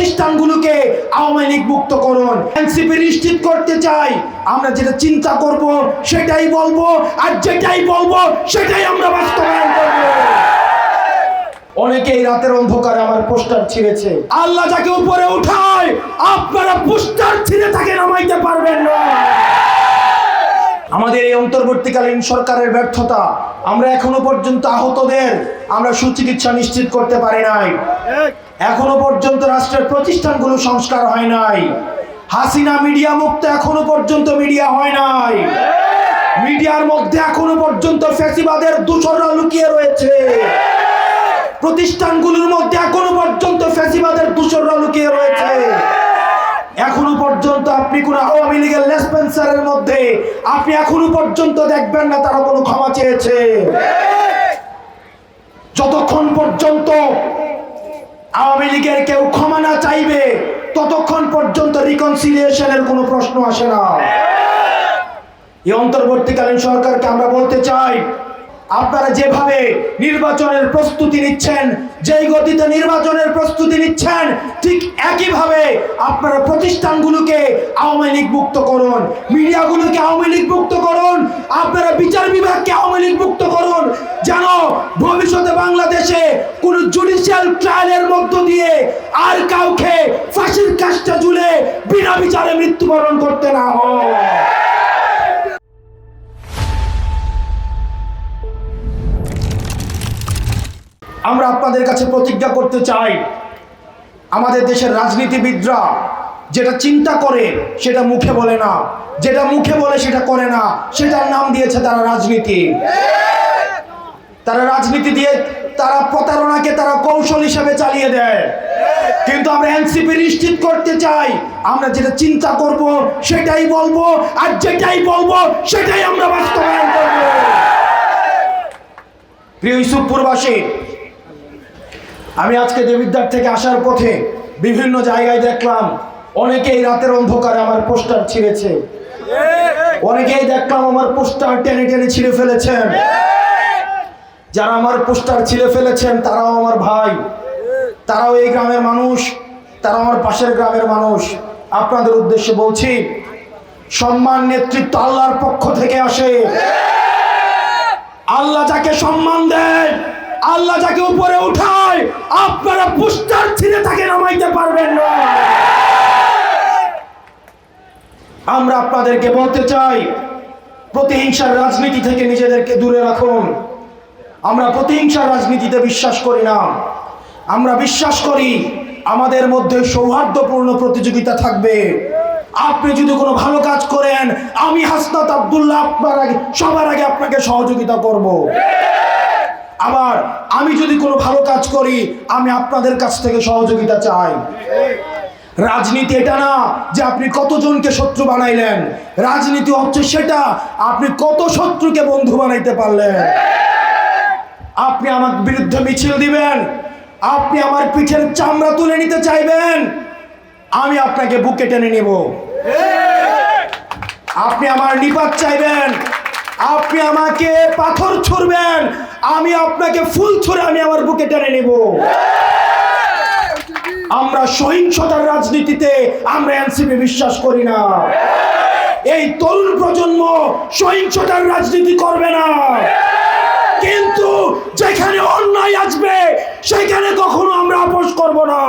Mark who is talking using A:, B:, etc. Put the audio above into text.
A: প্রতিষ্ঠানগুলোকে আওয়ামী লীগ মুক্ত করুন। এনসিপি নিশ্চিত করতে চাই আমরা যেটা চিন্তা করব সেটাই বলবো, আর যেটাই বলবো সেটাই আমরা বাস্তবায়ন করব। অনেকেই রাতের অন্ধকারে আমার পোস্টার ছিঁড়েছে। আল্লাহ যাকে উপরে উঠায় আপনারা পোস্টার ছিঁড়ে তাকে নামাইতে পারবেন না। আমাদের এই অন্তর্বর্তীকালীন সরকারের ব্যর্থতা, আমরা এখনো পর্যন্ত আহতদের আমরা সুচিকিৎসা নিশ্চিত করতে পারি নাই। এখনো পর্যন্ত রাষ্ট্রের প্রতিষ্ঠানগুলো সংস্কার হয় নাই। হাসিনা মিডিয়া মুক্ত এখনো পর্যন্ত মিডিয়া হয় নাই। মিডিয়ার মধ্যে এখনো পর্যন্ত ফ্যাসিবাদের দূষররা লুকিয়ে রয়েছে। প্রতিষ্ঠানগুলোর মধ্যে এখনো পর্যন্ত ফ্যাসিবাদের দূষররা লুকিয়ে রয়েছে। এখনো পর্যন্ত আপনি কোন আওয়ামী লীগের লেসপেন্সারের মধ্যে আপনি এখনো পর্যন্ত দেখবেন না তারা কোনো ক্ষমা চেয়েছে। যতক্ষণ পর্যন্ত আওয়ামী লীগের কেউ ক্ষমা না চাইবে ততক্ষণ পর্যন্ত রিকনসিলিয়েশনের কোনো প্রশ্ন আসে না। এই অন্তর্বর্তীকালীন সরকারকে আমরা বলতে চাই, আপনারা যেভাবে নির্বাচনের প্রস্তুতি নিচ্ছেন, যেই গতিতে নির্বাচনের প্রস্তুতি নিচ্ছেন, ঠিক একইভাবে আপনারা প্রতিষ্ঠানগুলোকে আওয়ামী লীগ মুক্ত করুন, মিডিয়াগুলোকে আওয়ামী লীগ মুক্ত করুন, আপনারা বিচার বিভাগকে আওয়ামী লীগ মুক্ত করুন, যেন ভবিষ্যতে বাংলাদেশে কোন জুডিশিয়াল ট্রায়ালের মধ্য দিয়ে আর কাউকে ফাঁসির কাষ্ঠে ঝুলে বিনা বিচারে মৃত্যুবরণ করতে না হয়। আমরা আপনাদের কাছে প্রতিজ্ঞা করতে চাই, আমাদের দেশের রাজনীতিবিদরা যেটা চিন্তা করে সেটা মুখে বলে না, যেটা মুখে বলে সেটা করে না, সেটার নাম দিয়েছে তারা রাজনীতি। তারা রাজনীতি দিয়ে তারা প্রতারণাকে তারা কৌশল হিসেবে চালিয়ে দেয়। কিন্তু আমরা এনসিপি নিশ্চিত করতে চাই আমরা যেটা চিন্তা করব সেটাই বলবো, আর যেটাই বলবো সেটাই আমরা বাস্তবায়ন করব। প্রিয় ইউসুফপুরবাসী, আমি আজকে দেবিদ্বার থেকে আসার পথে বিভিন্ন জায়গায় দেখলাম অনেকেই রাতের অন্ধকারে আমার পোস্টার ছিঁড়েছে। অনেকেই দেখলাম আমার পোস্টার টেনে টেনে ছিঁড়ে ফেলেছেন। যারা আমার পোস্টার ছিঁড়ে ফেলেছেন তারাও আমার ভাই, তারাও এই গ্রামের মানুষ, তারা আমার পাশের গ্রামের মানুষ। আপনাদের উদ্দেশ্যে বলছি, সম্মান নেতৃত্ব আল্লাহর পক্ষ থেকে আসে। আল্লাহ যাকে সম্মান দেয়, আল্লাহ যাকে উপরে উঠায়, আপনারা পোস্টার ছিঁড়ে তাকে নামাইতে পারবেন না। আমরা আপনাদেরকে বলতে চাই, প্রতিহিংসার রাজনীতি থেকে নিজেদেরকে দূরে রাখুন। আমরা প্রতিহিংসার রাজনীতিতে বিশ্বাস করি না। আমরা বিশ্বাস করি আমাদের মধ্যে সৌহার্দ্যপূর্ণ প্রতিযোগিতা থাকবে। আপনি যদি কোনো ভালো কাজ করেন, আমি হাসনাত আব্দুল্লাহ আপনার আগে সবার আগে আপনাকে সহযোগিতা করব। আবার আমি যদি কোনো ভালো কাজ করি, আমি আপনাদের কাছ থেকে সহযোগিতা চাই। রাজনীতি এটা না যে আপনি কতজনকে শত্রু বানাইলেন, রাজনীতি হচ্ছে সেটা আপনি কত শত্রুকে বন্ধু বানাইতে পারলেন। আপনি আমার বিরুদ্ধে মিছিল দিবেন, আপনি আমার পিঠের চামড়া তুলে নিতে চাইবেন, আমি আপনাকে বুকে টেনে নিব। আপনি আমার নিপাত চাইবেন, আপনি আমাকে পাথর ছুড়বেন, আমি আপনাকে ফুল ছুঁড়ে আমি আমার বুকে টেনে নেব। আমরা সহিংসতার রাজনীতিতে আমরা এনসিপি বিশ্বাস করি না। এই তরুণ প্রজন্ম সহিংসতার রাজনীতি করবে না, কিন্তু যেখানে অন্যায় আসবে সেখানে কখনো আমরা আপোষ করব না।